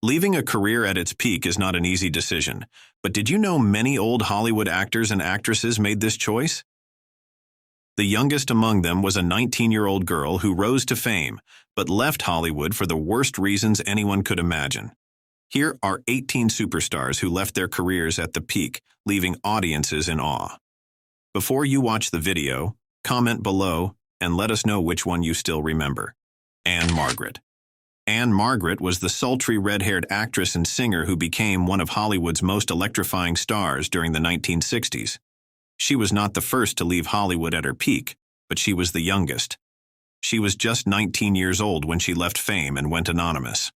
Leaving a career at its peak is not an easy decision, but did you know many old Hollywood actors and actresses made this choice? The youngest among them was a 19-year-old girl who rose to fame, but left Hollywood for the worst reasons anyone could imagine. Here are 18 superstars who left their careers at the peak, leaving audiences in awe. Before you watch the video, comment below and let us know which one you still remember. Ann-Margret. Ann-Margret was the sultry red-haired actress and singer who became one of Hollywood's most electrifying stars during the 1960s. She was not the first to leave Hollywood at her peak, but she was the youngest. She was just 19 years old when she left fame and went anonymous.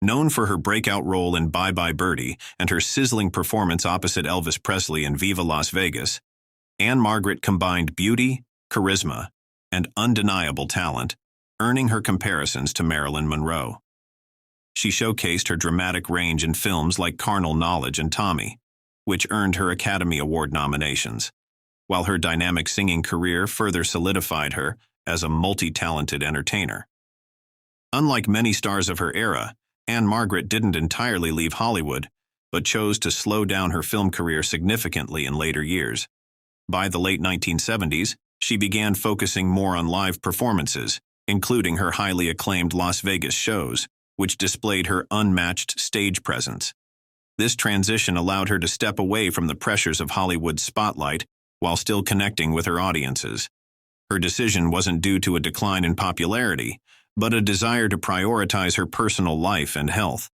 Known for her breakout role in Bye Bye Birdie and her sizzling performance opposite Elvis Presley in Viva Las Vegas, Ann-Margret combined beauty, charisma, and undeniable talent, earning her comparisons to Marilyn Monroe. She showcased her dramatic range in films like Carnal Knowledge and Tommy, which earned her Academy Award nominations, while her dynamic singing career further solidified her as a multi-talented entertainer. Unlike many stars of her era, Ann-Margret didn't entirely leave Hollywood, but chose to slow down her film career significantly in later years. By the late 1970s, she began focusing more on live performances, including her highly acclaimed Las Vegas shows, which displayed her unmatched stage presence. This transition allowed her to step away from the pressures of Hollywood's spotlight while still connecting with her audiences. Her decision wasn't due to a decline in popularity, but a desire to prioritize her personal life and health.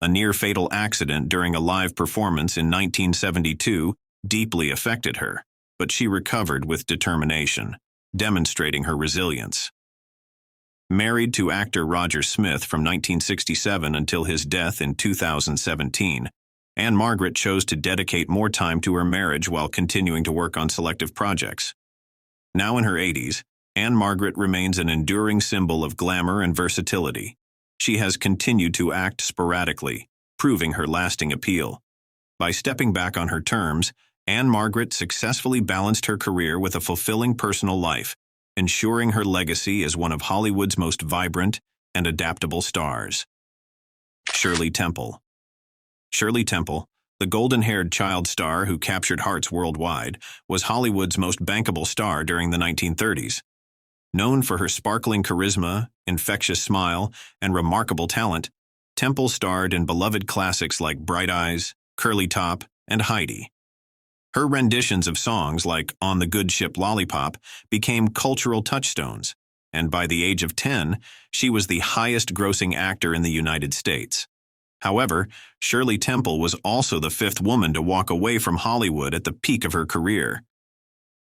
A near-fatal accident during a live performance in 1972 deeply affected her, but she recovered with determination, demonstrating her resilience. Married to actor Roger Smith from 1967 until his death in 2017, Ann-Margret chose to dedicate more time to her marriage while continuing to work on selective projects. Now in her 80s, Ann-Margret remains an enduring symbol of glamour and versatility. She has continued to act sporadically, proving her lasting appeal. By stepping back on her terms, Ann-Margret successfully balanced her career with a fulfilling personal life, ensuring her legacy as one of Hollywood's most vibrant and adaptable stars. Shirley Temple. Shirley Temple, the golden-haired child star who captured hearts worldwide, was Hollywood's most bankable star during the 1930s. Known for her sparkling charisma, infectious smile, and remarkable talent, Temple starred in beloved classics like Bright Eyes, Curly Top, and Heidi. Her renditions of songs like On the Good Ship Lollipop became cultural touchstones, and by the age of 10, she was the highest-grossing actor in the United States. However, Shirley Temple was also the fifth woman to walk away from Hollywood at the peak of her career.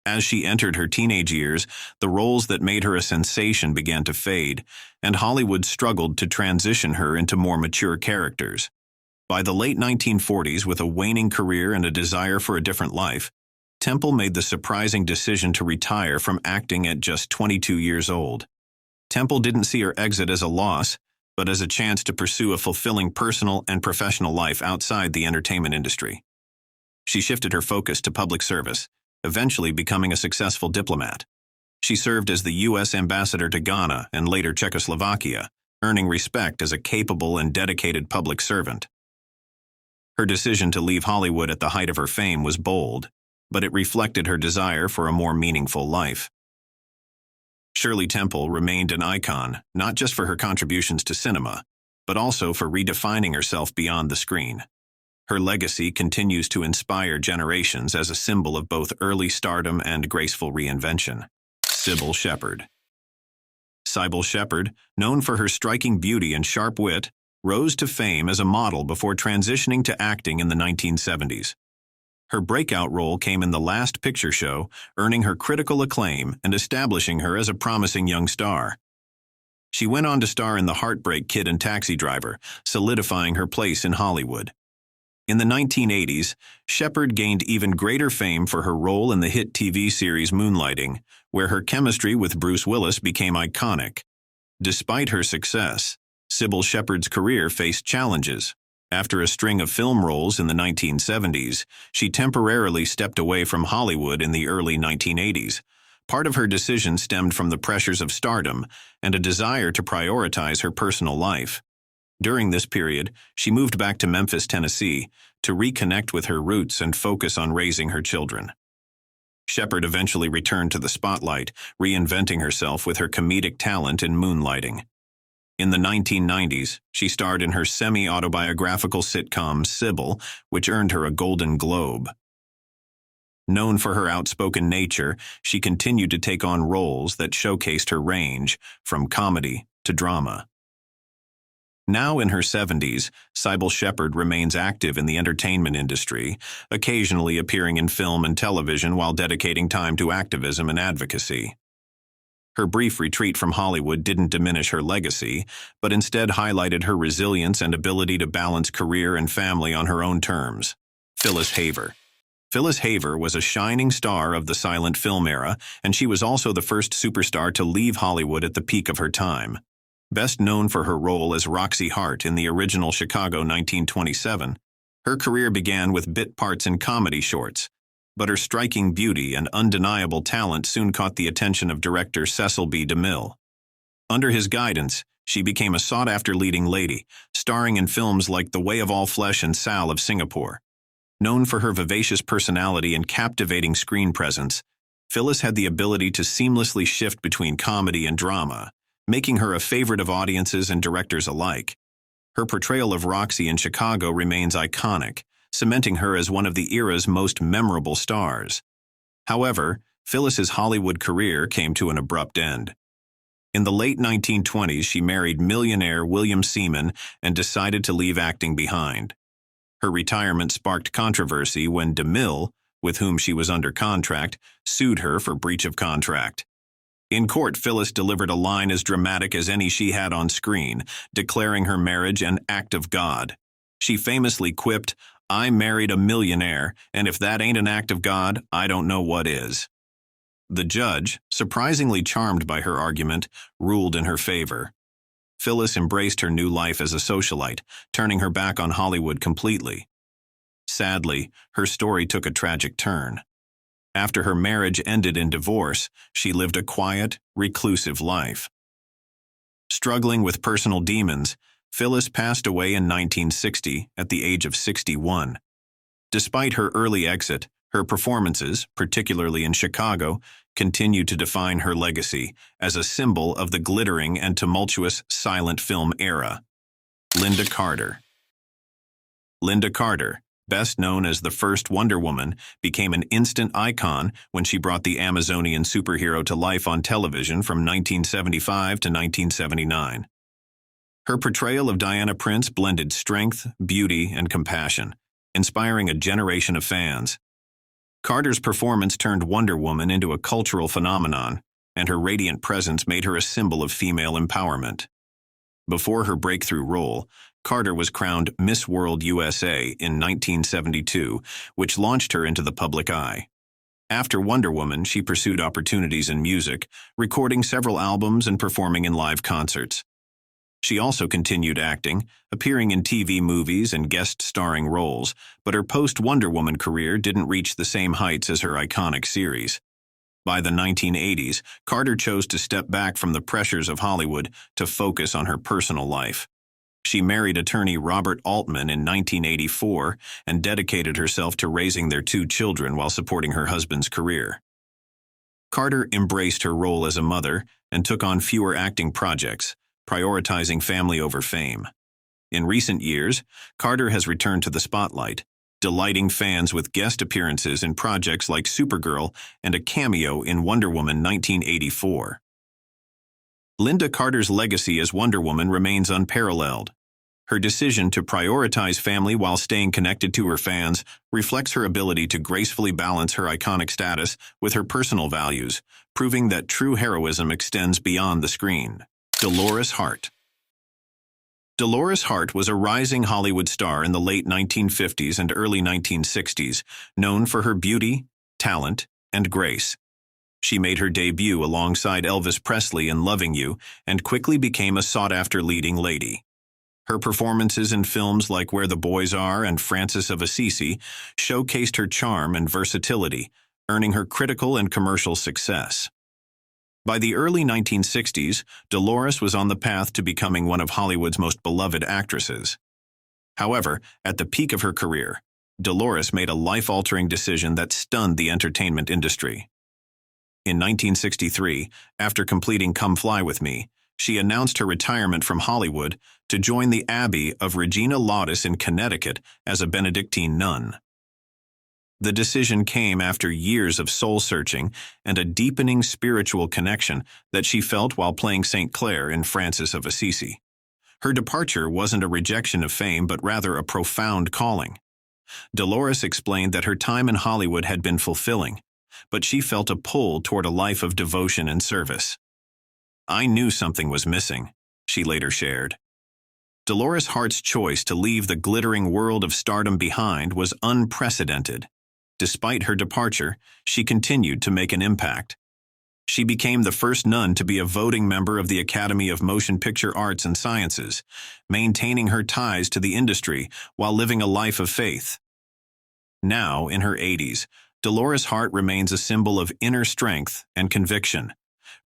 As she entered her teenage years, the roles that made her a sensation began to fade, and Hollywood struggled to transition her into more mature characters. By the late 1940s, with a waning career and a desire for a different life, Temple made the surprising decision to retire from acting at just 22 years old. Temple didn't see her exit as a loss, but as a chance to pursue a fulfilling personal and professional life outside the entertainment industry. She shifted her focus to public service, eventually becoming a successful diplomat. She served as the U.S. ambassador to Ghana and later Czechoslovakia, earning respect as a capable and dedicated public servant. Her decision to leave Hollywood at the height of her fame was bold, but it reflected her desire for a more meaningful life. Shirley Temple remained an icon, not just for her contributions to cinema, but also for redefining herself beyond the screen. Her legacy continues to inspire generations as a symbol of both early stardom and graceful reinvention. Cybill Shepherd. Cybill Shepherd, known for her striking beauty and sharp wit, rose to fame as a model before transitioning to acting in the 1970s. Her breakout role came in The Last Picture Show, earning her critical acclaim and establishing her as a promising young star. She went on to star in The Heartbreak Kid and Taxi Driver, solidifying her place in Hollywood. In the 1980s, Shepherd gained even greater fame for her role in the hit TV series Moonlighting, where her chemistry with Bruce Willis became iconic. Despite her success, Cybill Shepherd's career faced challenges. After a string of film roles in the 1970s, she temporarily stepped away from Hollywood in the early 1980s. Part of her decision stemmed from the pressures of stardom and a desire to prioritize her personal life. During this period, she moved back to Memphis, Tennessee, to reconnect with her roots and focus on raising her children. Shepherd eventually returned to the spotlight, reinventing herself with her comedic talent in moonlighting. In the 1990s, she starred in her semi-autobiographical sitcom Cybill, which earned her a Golden Globe. Known for her outspoken nature, she continued to take on roles that showcased her range, from comedy to drama. Now in her 70s, Cybill Shepherd remains active in the entertainment industry, occasionally appearing in film and television while dedicating time to activism and advocacy. Her brief retreat from Hollywood didn't diminish her legacy, but instead highlighted her resilience and ability to balance career and family on her own terms. Phyllis Haver. Phyllis Haver was a shining star of the silent film era, and she was also the first superstar to leave Hollywood at the peak of her time. Best known for her role as Roxy Hart in the original Chicago 1927, her career began with bit parts in comedy shorts, but her striking beauty and undeniable talent soon caught the attention of director Cecil B. DeMille. Under his guidance, she became a sought-after leading lady, starring in films like The Way of All Flesh and Sal of Singapore. Known for her vivacious personality and captivating screen presence, Phyllis had the ability to seamlessly shift between comedy and drama, making her a favorite of audiences and directors alike. Her portrayal of Roxy in Chicago remains iconic, cementing her as one of the era's most memorable stars. However, Phyllis's Hollywood career came to an abrupt end. In the late 1920s, she married millionaire William Seaman and decided to leave acting behind. Her retirement sparked controversy when DeMille, with whom she was under contract, sued her for breach of contract. In court, Phyllis delivered a line as dramatic as any she had on screen, declaring her marriage an act of God. She famously quipped, "I married a millionaire, and if that ain't an act of God, I don't know what is." The judge, surprisingly charmed by her argument, ruled in her favor. Phyllis embraced her new life as a socialite, turning her back on Hollywood completely. Sadly, her story took a tragic turn. After her marriage ended in divorce, she lived a quiet, reclusive life. Struggling with personal demons, Phyllis passed away in 1960 at the age of 61. Despite her early exit, her performances, particularly in Chicago, continue to define her legacy as a symbol of the glittering and tumultuous silent film era. Lynda Carter. Lynda Carter, best known as the first Wonder Woman, became an instant icon when she brought the Amazonian superhero to life on television from 1975 to 1979. Her portrayal of Diana Prince blended strength, beauty, and compassion, inspiring a generation of fans. Carter's performance turned Wonder Woman into a cultural phenomenon, and her radiant presence made her a symbol of female empowerment. Before her breakthrough role, Carter was crowned Miss World USA in 1972, which launched her into the public eye. After Wonder Woman, she pursued opportunities in music, recording several albums and performing in live concerts. She also continued acting, appearing in TV movies and guest-starring roles, but her post-Wonder Woman career didn't reach the same heights as her iconic series. By the 1980s, Carter chose to step back from the pressures of Hollywood to focus on her personal life. She married attorney Robert Altman in 1984 and dedicated herself to raising their 2 children while supporting her husband's career. Carter embraced her role as a mother and took on fewer acting projects, prioritizing family over fame. In recent years, Carter has returned to the spotlight, delighting fans with guest appearances in projects like Supergirl and a cameo in Wonder Woman 1984. Lynda Carter's legacy as Wonder Woman remains unparalleled. Her decision to prioritize family while staying connected to her fans reflects her ability to gracefully balance her iconic status with her personal values, proving that true heroism extends beyond the screen. Dolores Hart. Dolores Hart was a rising Hollywood star in the late 1950s and early 1960s, known for her beauty, talent, and grace. She made her debut alongside Elvis Presley in Loving You and quickly became a sought-after leading lady. Her performances in films like Where the Boys Are and Francis of Assisi showcased her charm and versatility, earning her critical and commercial success. By the early 1960s, Dolores was on the path to becoming one of Hollywood's most beloved actresses. However, at the peak of her career, Dolores made a life-altering decision that stunned the entertainment industry. In 1963, after completing Come Fly With Me, she announced her retirement from Hollywood to join the Abbey of Regina Laudis in Connecticut as a Benedictine nun. The decision came after years of soul-searching and a deepening spiritual connection that she felt while playing St. Clair in Francis of Assisi. Her departure wasn't a rejection of fame, but rather a profound calling. Dolores explained that her time in Hollywood had been fulfilling, but she felt a pull toward a life of devotion and service. "I knew something was missing," she later shared. Dolores Hart's choice to leave the glittering world of stardom behind was unprecedented. Despite her departure, she continued to make an impact. She became the first nun to be a voting member of the Academy of Motion Picture Arts and Sciences, maintaining her ties to the industry while living a life of faith. Now, in her 80s, Dolores Hart remains a symbol of inner strength and conviction,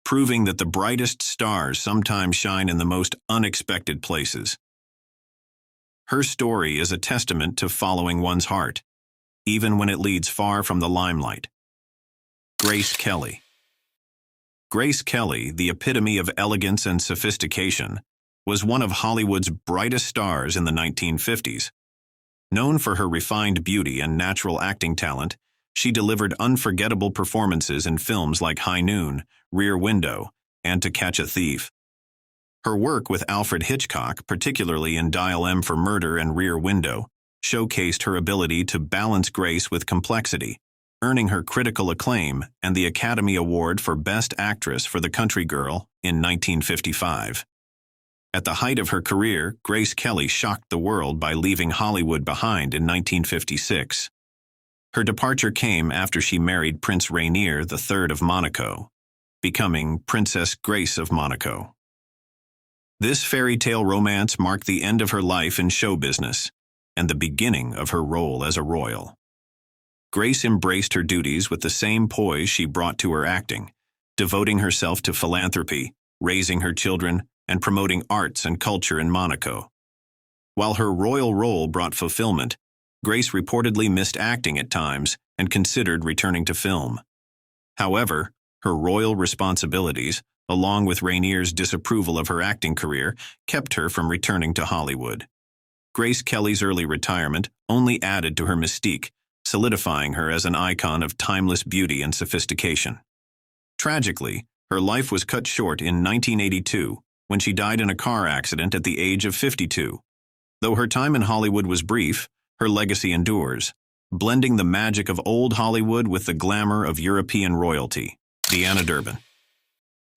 proving that the brightest stars sometimes shine in the most unexpected places. Her story is a testament to following one's heart, even when it leads far from the limelight. Grace Kelly. Grace Kelly, the epitome of elegance and sophistication, was one of Hollywood's brightest stars in the 1950s. Known for her refined beauty and natural acting talent, she delivered unforgettable performances in films like High Noon, Rear Window, and To Catch a Thief. Her work with Alfred Hitchcock, particularly in Dial M for Murder and Rear Window, showcased her ability to balance grace with complexity, earning her critical acclaim and the Academy Award for Best Actress for The Country Girl in 1955. At the height of her career, Grace Kelly shocked the world by leaving Hollywood behind in 1956. Her departure came after she married Prince Rainier III of Monaco, becoming Princess Grace of Monaco. This fairy tale romance marked the end of her life in show business and the beginning of her role as a royal. Grace embraced her duties with the same poise she brought to her acting, devoting herself to philanthropy, raising her children, and promoting arts and culture in Monaco. While her royal role brought fulfillment, Grace reportedly missed acting at times and considered returning to film. However, her royal responsibilities, along with Rainier's disapproval of her acting career, kept her from returning to Hollywood. Grace Kelly's early retirement only added to her mystique, solidifying her as an icon of timeless beauty and sophistication. Tragically, her life was cut short in 1982 when she died in a car accident at the age of 52. Though her time in Hollywood was brief, her legacy endures, blending the magic of old Hollywood with the glamour of European royalty. Deanna Durbin.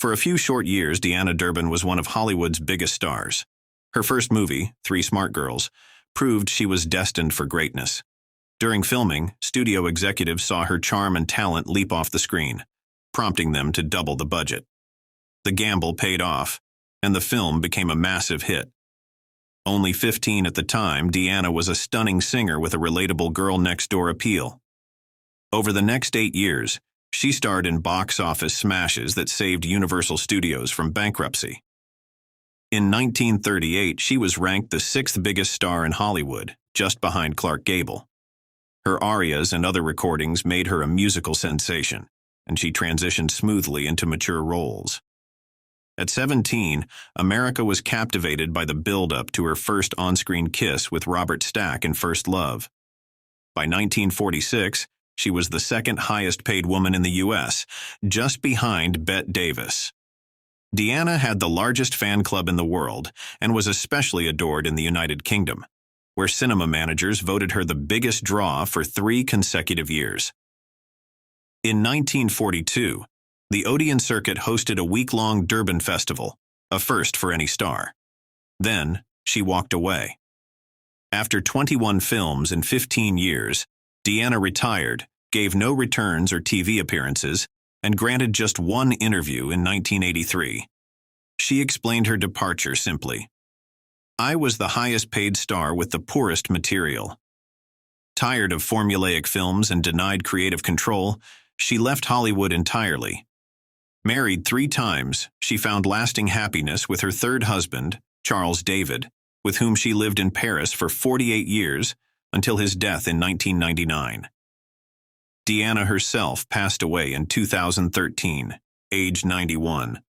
For a few short years, Deanna Durbin was one of Hollywood's biggest stars. Her first movie, Three Smart Girls, proved she was destined for greatness. During filming, studio executives saw her charm and talent leap off the screen, prompting them to double the budget. The gamble paid off, and the film became a massive hit. Only 15 at the time, Deanna was a stunning singer with a relatable girl-next-door appeal. Over the next 8 years, she starred in box office smashes that saved Universal Studios from bankruptcy. In 1938, she was ranked the 6th biggest star in Hollywood, just behind Clark Gable. Her arias and other recordings made her a musical sensation, and she transitioned smoothly into mature roles. At 17, America was captivated by the build-up to her first on-screen kiss with Robert Stack in First Love. By 1946, she was the second highest-paid woman in the U.S., just behind Bette Davis. Deanna had the largest fan club in the world and was especially adored in the United Kingdom, where cinema managers voted her the biggest draw for 3 consecutive years. In 1942, the Odeon Circuit hosted a week-long Durbin Festival, a first for any star. Then, she walked away. After 21 films in 15 years, Deanna retired, gave no returns or TV appearances, and granted just one interview in 1983. She explained her departure simply. "I was the highest-paid star with the poorest material." Tired of formulaic films and denied creative control, she left Hollywood entirely. Married 3 times, she found lasting happiness with her third husband, Charles David, with whom she lived in Paris for 48 years until his death in 1999. Deanna herself passed away in 2013, aged 91,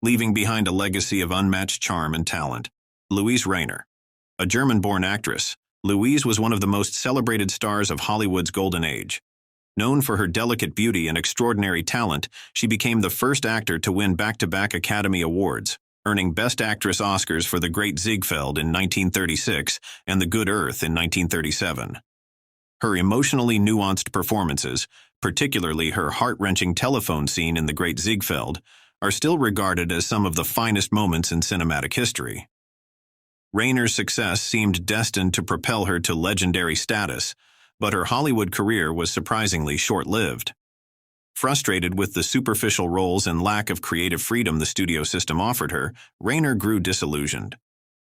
leaving behind a legacy of unmatched charm and talent. Luise Rainer. A German-born actress, Luise was one of the most celebrated stars of Hollywood's golden age. Known for her delicate beauty and extraordinary talent, she became the first actor to win back-to-back Academy Awards, earning Best Actress Oscars for The Great Ziegfeld in 1936 and The Good Earth in 1937. Her emotionally nuanced performances, particularly her heart-wrenching telephone scene in The Great Ziegfeld, are still regarded as some of the finest moments in cinematic history. Rainer's success seemed destined to propel her to legendary status, but her Hollywood career was surprisingly short-lived. Frustrated with the superficial roles and lack of creative freedom the studio system offered her, Rainer grew disillusioned.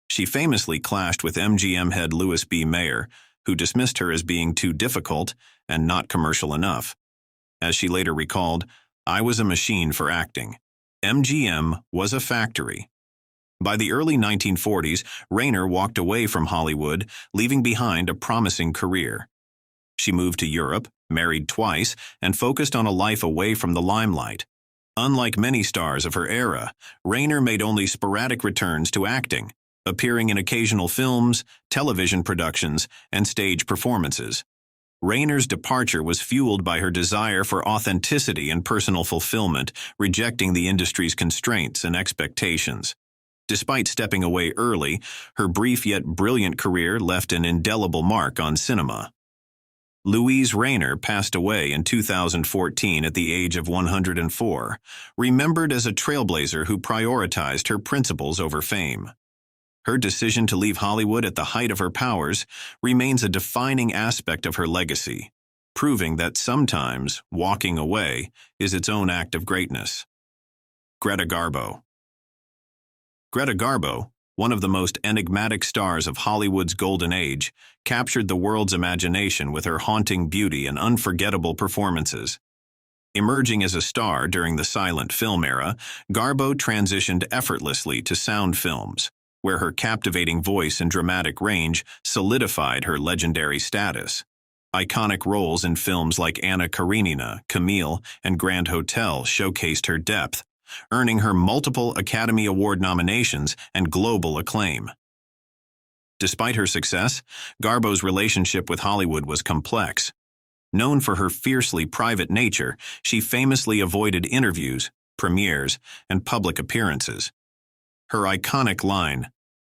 She famously clashed with MGM head Louis B. Mayer, who dismissed her as being too difficult and not commercial enough. As she later recalled, "I was a machine for acting. MGM was a factory." By the early 1940s, Rainer walked away from Hollywood, leaving behind a promising career. She moved to Europe, married twice, and focused on a life away from the limelight. Unlike many stars of her era, Rainer made only sporadic returns to acting, appearing in occasional films, television productions, and stage performances. Rainer's departure was fueled by her desire for authenticity and personal fulfillment, rejecting the industry's constraints and expectations. Despite stepping away early, her brief yet brilliant career left an indelible mark on cinema. Luise Rainer passed away in 2014 at the age of 104, remembered as a trailblazer who prioritized her principles over fame. Her decision to leave Hollywood at the height of her powers remains a defining aspect of her legacy, proving that sometimes walking away is its own act of greatness. Greta Garbo. Greta Garbo, one of the most enigmatic stars of Hollywood's golden age, captured the world's imagination with her haunting beauty and unforgettable performances. Emerging as a star during the silent film era, Garbo transitioned effortlessly to sound films, where her captivating voice and dramatic range solidified her legendary status. Iconic roles in films like Anna Karenina, Camille, and Grand Hotel showcased her depth, earning her multiple Academy Award nominations and global acclaim. Despite her success, Garbo's relationship with Hollywood was complex. Known for her fiercely private nature, she famously avoided interviews, premieres, and public appearances. Her iconic line,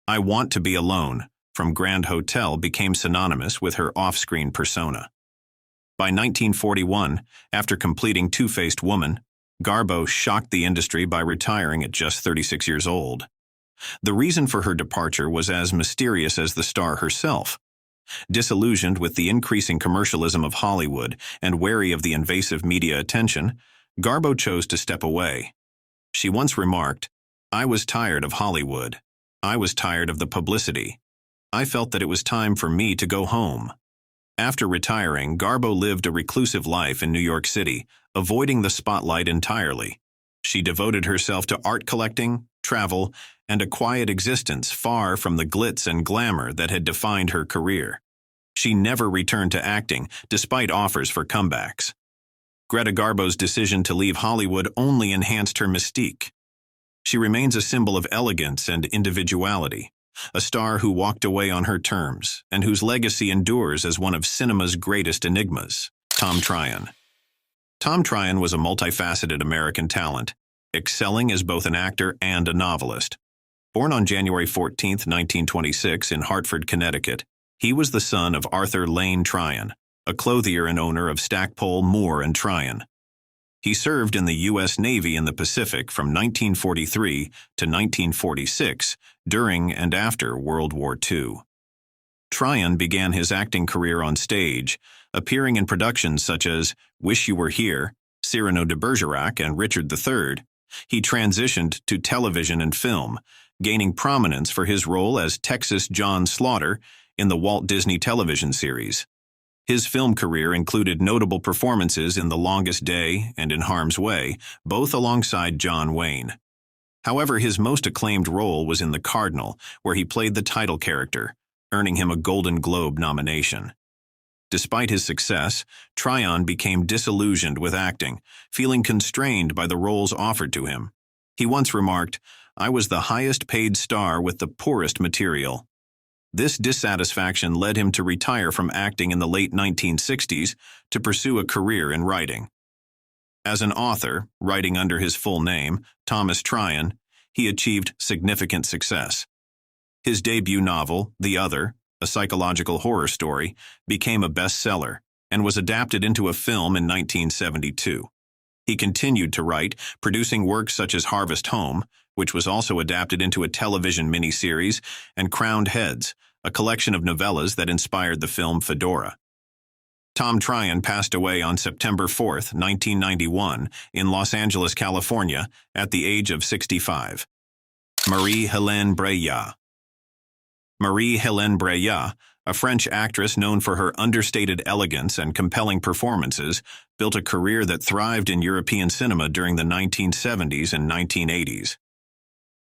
"I want to be alone," from Grand Hotel became synonymous with her off-screen persona. By 1941, after completing Two-Faced Woman, Garbo shocked the industry by retiring at just 36 years old. The reason for her departure was as mysterious as the star herself. Disillusioned with the increasing commercialism of Hollywood and wary of the invasive media attention, Garbo chose to step away. She once remarked, "I was tired of Hollywood. I was tired of the publicity. I felt that it was time for me to go home." After retiring, Garbo lived a reclusive life in New York City, avoiding the spotlight entirely. She devoted herself to art collecting, travel, and a quiet existence far from the glitz and glamour that had defined her career. She never returned to acting, despite offers for comebacks. Greta Garbo's decision to leave Hollywood only enhanced her mystique. She remains a symbol of elegance and individuality, a star who walked away on her terms, and whose legacy endures as one of cinema's greatest enigmas. Tom Tryon. Tom Tryon was a multifaceted American talent, excelling as both an actor and a novelist. Born on January 14, 1926 in Hartford, Connecticut, he was the son of Arthur Lane Tryon, a clothier and owner of Stackpole, Moore and Tryon. He served in the U.S. Navy in the Pacific from 1943 to 1946, during and after World War II. Tryon began his acting career on stage, appearing in productions such as Wish You Were Here, Cyrano de Bergerac, and Richard III. He transitioned to television and film, gaining prominence for his role as Texas John Slaughter in the Walt Disney television series. His film career included notable performances in The Longest Day and In Harm's Way, both alongside John Wayne. However, his most acclaimed role was in The Cardinal, where he played the title character, earning him a Golden Globe nomination. Despite his success, Tryon became disillusioned with acting, feeling constrained by the roles offered to him. He once remarked, "I was the highest-paid star with the poorest material." This dissatisfaction led him to retire from acting in the late 1960s to pursue a career in writing. As an author, writing under his full name, Thomas Tryon, he achieved significant success. His debut novel, The Other, a psychological horror story, became a bestseller and was adapted into a film in 1972. He continued to write, producing works such as Harvest Home, which was also adapted into a television miniseries, and Crowned Heads, a collection of novellas that inspired the film Fedora. Tom Tryon passed away on September 4, 1991, in Los Angeles, California, at the age of 65. Marie-Hlne Breillat. Marie-Hlne Breillat, a French actress known for her understated elegance and compelling performances, built a career that thrived in European cinema during the 1970s and 1980s.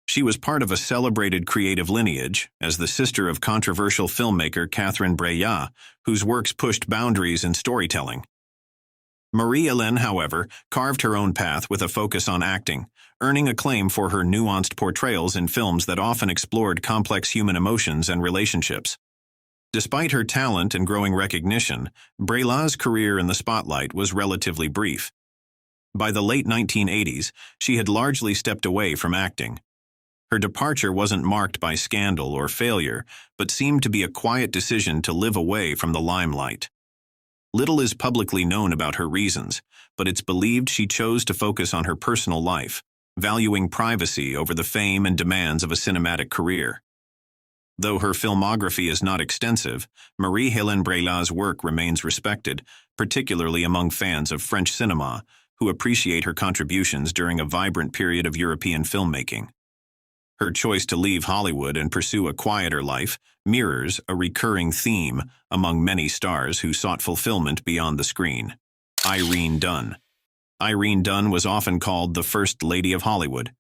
She was part of a celebrated creative lineage as the sister of controversial filmmaker Catherine Breillat, whose works pushed boundaries in storytelling. Marie-Hlne, however, carved her own path with a focus on acting, earning acclaim for her nuanced portrayals in films that often explored complex human emotions and relationships. Despite her talent and growing recognition, Breillat's career in the spotlight was relatively brief. By the late 1980s, she had largely stepped away from acting. Her departure wasn't marked by scandal or failure, but seemed to be a quiet decision to live away from the limelight. Little is publicly known about her reasons, but it's believed she chose to focus on her personal life, valuing privacy over the fame and demands of a cinematic career. Though her filmography is not extensive, Marie-Hlne Breillat's work remains respected, particularly among fans of French cinema, who appreciate her contributions during a vibrant period of European filmmaking. Her choice to leave Hollywood and pursue a quieter life mirrors a recurring theme among many stars who sought fulfillment beyond the screen. Irene Dunne. Irene Dunne was often called the First Lady of Hollywood.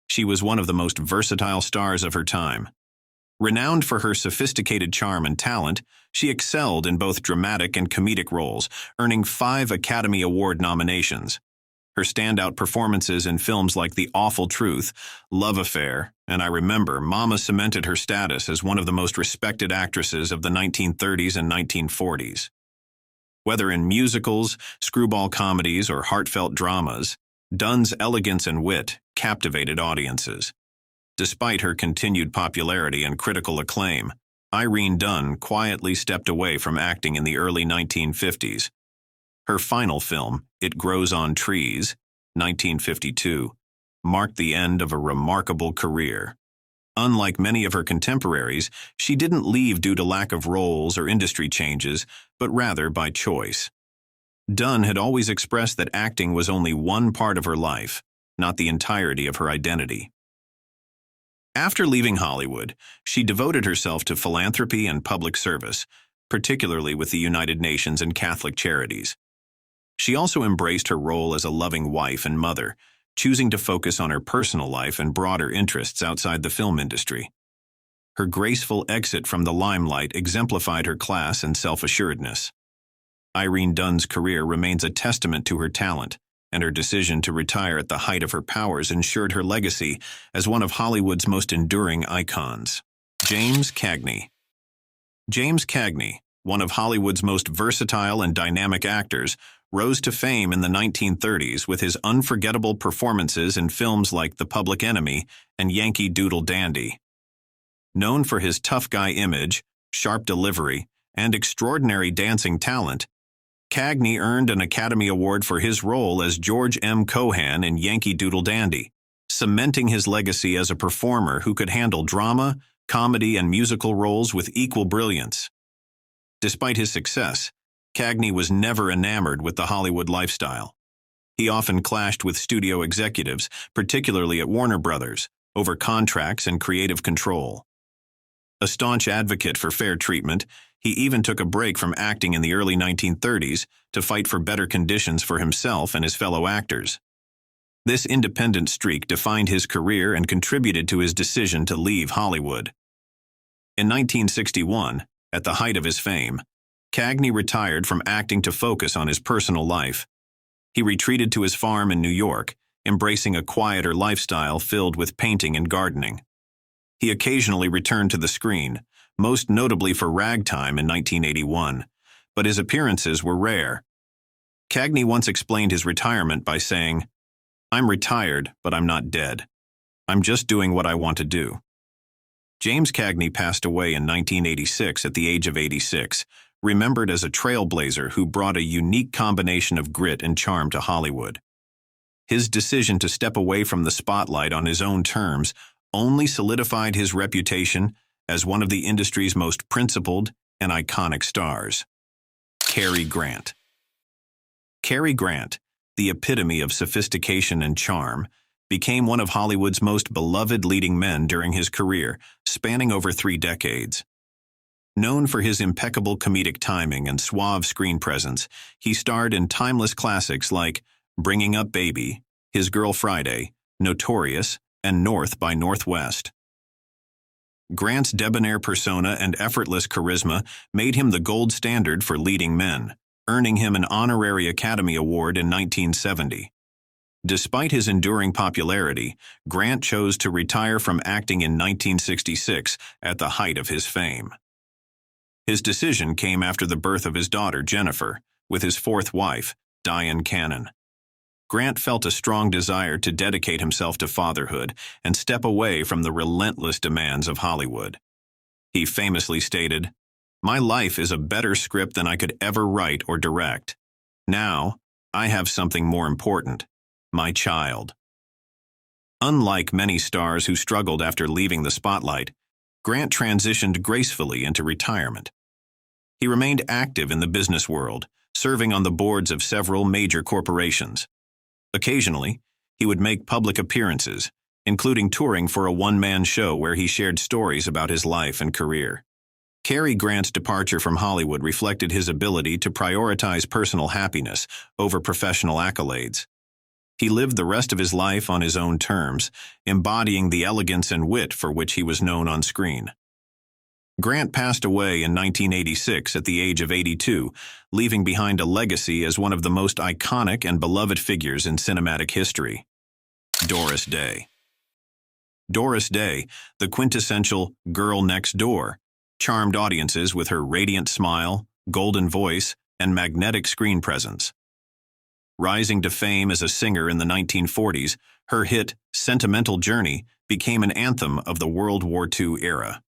She was one of the most versatile stars of her time. Renowned for her sophisticated charm and talent, she excelled in both dramatic and comedic roles, earning 5 Academy Award nominations. Her standout performances in films like The Awful Truth, Love Affair, and I Remember Mama cemented her status as one of the most respected actresses of the 1930s and 1940s. Whether in musicals, screwball comedies, or heartfelt dramas, Dunne's elegance and wit captivated audiences. Despite her continued popularity and critical acclaim, Irene Dunne quietly stepped away from acting in the early 1950s. Her final film, It Grows on Trees, 1952, marked the end of a remarkable career. Unlike many of her contemporaries, she didn't leave due to lack of roles or industry changes, but rather by choice. Dunne had always expressed that acting was only one part of her life, not the entirety of her identity. After leaving Hollywood, she devoted herself to philanthropy and public service, particularly with the United Nations and Catholic charities. She also embraced her role as a loving wife and mother, choosing to focus on her personal life and broader interests outside the film industry. Her graceful exit from the limelight exemplified her class and self-assuredness. Irene Dunne's career remains a testament to her talent, and her decision to retire at the height of her powers ensured her legacy as one of Hollywood's most enduring icons. James Cagney. James Cagney, one of Hollywood's most versatile and dynamic actors, rose to fame in the 1930s with his unforgettable performances in films like The Public Enemy and Yankee Doodle Dandy. Known for his tough guy image, sharp delivery, and extraordinary dancing talent, Cagney earned an Academy Award for his role as George M. Cohan in Yankee Doodle Dandy, cementing his legacy as a performer who could handle drama, comedy, and musical roles with equal brilliance. Despite his success, Cagney was never enamored with the Hollywood lifestyle. He often clashed with studio executives, particularly at Warner Brothers, over contracts and creative control. A staunch advocate for fair treatment, He even took a break from acting in the early 1930s to fight for better conditions for himself and his fellow actors. This independent streak defined his career and contributed to his decision to leave Hollywood. In 1961, at the height of his fame, Cagney retired from acting to focus on his personal life. He retreated to his farm in New York, embracing a quieter lifestyle filled with painting and gardening. He occasionally returned to the screen, most notably for Ragtime in 1981, but his appearances were rare. Cagney once explained his retirement by saying, "I'm retired, but I'm not dead. I'm just doing what I want to do." James Cagney passed away in 1986 at the age of 86, remembered as a trailblazer who brought a unique combination of grit and charm to Hollywood. His decision to step away from the spotlight on his own terms only solidified his reputation as one of the industry's most principled and iconic stars. Cary Grant. Cary Grant, the epitome of sophistication and charm, became one of Hollywood's most beloved leading men during his career, spanning over 3 decades. Known for his impeccable comedic timing and suave screen presence, he starred in timeless classics like Bringing Up Baby, His Girl Friday, Notorious, and North by Northwest. Grant's debonair persona and effortless charisma made him the gold standard for leading men, earning him an honorary Academy Award in 1970. Despite his enduring popularity, Grant chose to retire from acting in 1966 at the height of his fame. His decision came after the birth of his daughter, Jennifer, with his 4th wife, Diane Cannon. Grant felt a strong desire to dedicate himself to fatherhood and step away from the relentless demands of Hollywood. He famously stated, "My life is a better script than I could ever write or direct. Now, I have something more important. My child." Unlike many stars who struggled after leaving the spotlight, Grant transitioned gracefully into retirement. He remained active in the business world, serving on the boards of several major corporations. Occasionally, he would make public appearances, including touring for a one-man show where he shared stories about his life and career. Cary Grant's departure from Hollywood reflected his ability to prioritize personal happiness over professional accolades. He lived the rest of his life on his own terms, embodying the elegance and wit for which he was known on screen. Grant passed away in 1986 at the age of 82, leaving behind a legacy as one of the most iconic and beloved figures in cinematic history. Doris Day. Doris Day, the quintessential girl next door, charmed audiences with her radiant smile, golden voice, and magnetic screen presence. Rising to fame as a singer in the 1940s, her hit Sentimental Journey became an anthem of the World War II era.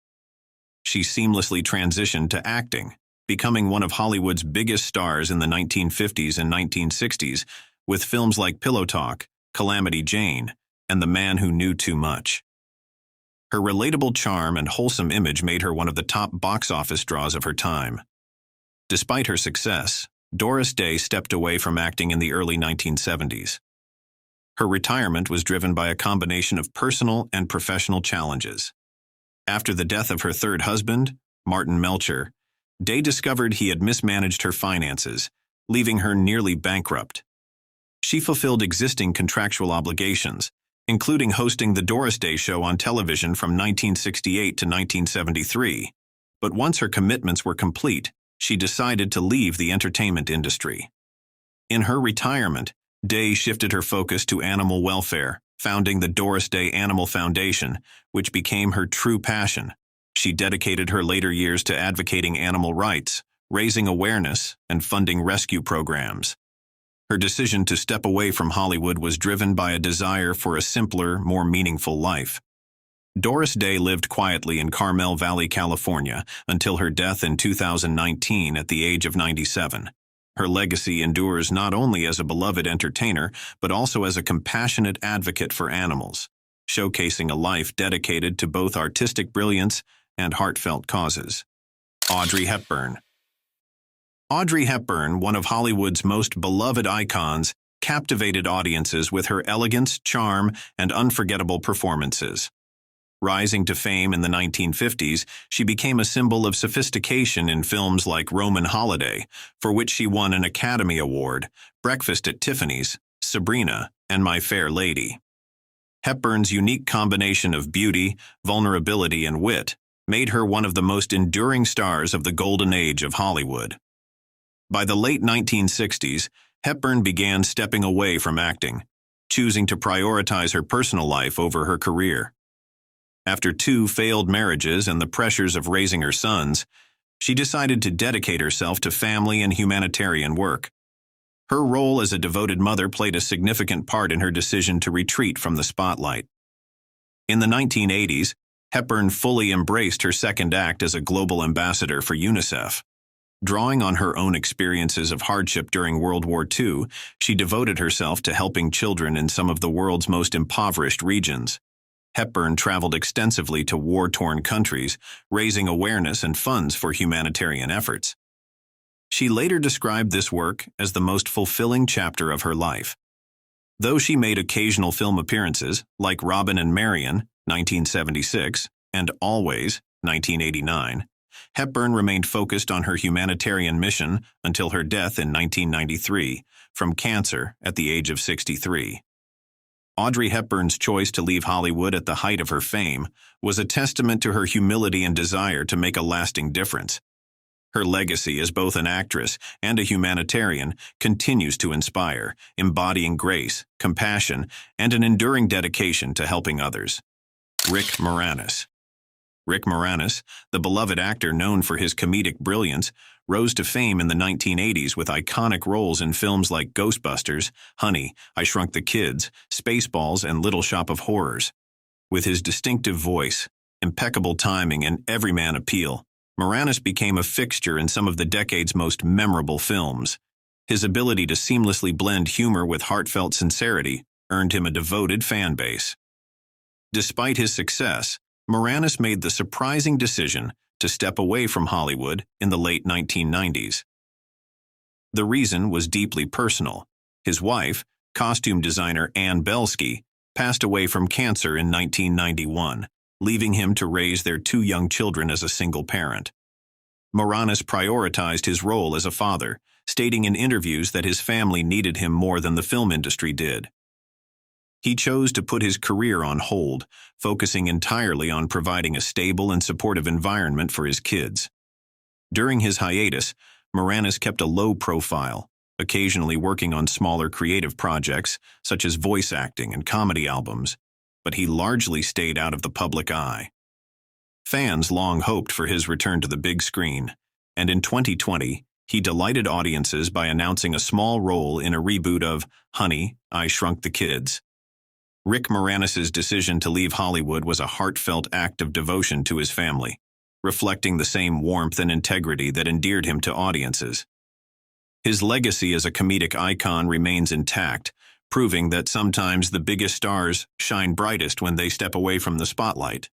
She seamlessly transitioned to acting, becoming one of Hollywood's biggest stars in the 1950s and 1960s, with films like Pillow Talk, Calamity Jane, and The Man Who Knew Too Much. Her relatable charm and wholesome image made her one of the top box office draws of her time. Despite her success, Doris Day stepped away from acting in the early 1970s. Her retirement was driven by a combination of personal and professional challenges. After the death of her 3rd husband, Martin Melcher, Day discovered he had mismanaged her finances, leaving her nearly bankrupt. She fulfilled existing contractual obligations, including hosting The Doris Day Show on television from 1968 to 1973. But once her commitments were complete, she decided to leave the entertainment industry. In her retirement, Day shifted her focus to animal welfare, founding the Doris Day Animal Foundation, which became her true passion. She dedicated her later years to advocating animal rights, raising awareness, and funding rescue programs. Her decision to step away from Hollywood was driven by a desire for a simpler, more meaningful life. Doris Day lived quietly in Carmel Valley, California, until her death in 2019 at the age of 97. Her legacy endures not only as a beloved entertainer, but also as a compassionate advocate for animals, showcasing a life dedicated to both artistic brilliance and heartfelt causes. Audrey Hepburn. Audrey Hepburn, one of Hollywood's most beloved icons, captivated audiences with her elegance, charm, and unforgettable performances. Rising to fame in the 1950s, she became a symbol of sophistication in films like Roman Holiday, for which she won an Academy Award, Breakfast at Tiffany's, Sabrina, and My Fair Lady. Hepburn's unique combination of beauty, vulnerability, and wit made her one of the most enduring stars of the golden age of Hollywood. By the late 1960s, Hepburn began stepping away from acting, choosing to prioritize her personal life over her career. After 2 failed marriages and the pressures of raising her sons, she decided to dedicate herself to family and humanitarian work. Her role as a devoted mother played a significant part in her decision to retreat from the spotlight. In the 1980s, Hepburn fully embraced her second act as a global ambassador for UNICEF. Drawing on her own experiences of hardship during World War II, she devoted herself to helping children in some of the world's most impoverished regions. Hepburn traveled extensively to war-torn countries, raising awareness and funds for humanitarian efforts. She later described this work as the most fulfilling chapter of her life. Though she made occasional film appearances, like Robin and Marion, 1976, and Always, 1989, Hepburn remained focused on her humanitarian mission until her death in 1993, from cancer at the age of 63. Audrey Hepburn's choice to leave Hollywood at the height of her fame was a testament to her humility and desire to make a lasting difference. Her legacy as both an actress and a humanitarian continues to inspire, embodying grace, compassion, and an enduring dedication to helping others. Rick Moranis. Rick Moranis, the beloved actor known for his comedic brilliance, rose to fame in the 1980s with iconic roles in films like Ghostbusters, Honey, I Shrunk the Kids, Spaceballs, and Little Shop of Horrors. With his distinctive voice, impeccable timing, and everyman appeal, Moranis became a fixture in some of the decade's most memorable films. His ability to seamlessly blend humor with heartfelt sincerity earned him a devoted fan base. Despite his success, Moranis made the surprising decision to step away from Hollywood in the late 1990s. The reason was deeply personal. His wife, costume designer Ann Belsky, passed away from cancer in 1991, leaving him to raise their 2 young children as a single parent. Moranis prioritized his role as a father, stating in interviews that his family needed him more than the film industry did. He chose to put his career on hold, focusing entirely on providing a stable and supportive environment for his kids. During his hiatus, Moranis kept a low profile, occasionally working on smaller creative projects such as voice acting and comedy albums, but he largely stayed out of the public eye. Fans long hoped for his return to the big screen, and in 2020, he delighted audiences by announcing a small role in a reboot of Honey, I Shrunk the Kids. Rick Moranis's decision to leave Hollywood was a heartfelt act of devotion to his family, reflecting the same warmth and integrity that endeared him to audiences. His legacy as a comedic icon remains intact, proving that sometimes the biggest stars shine brightest when they step away from the spotlight.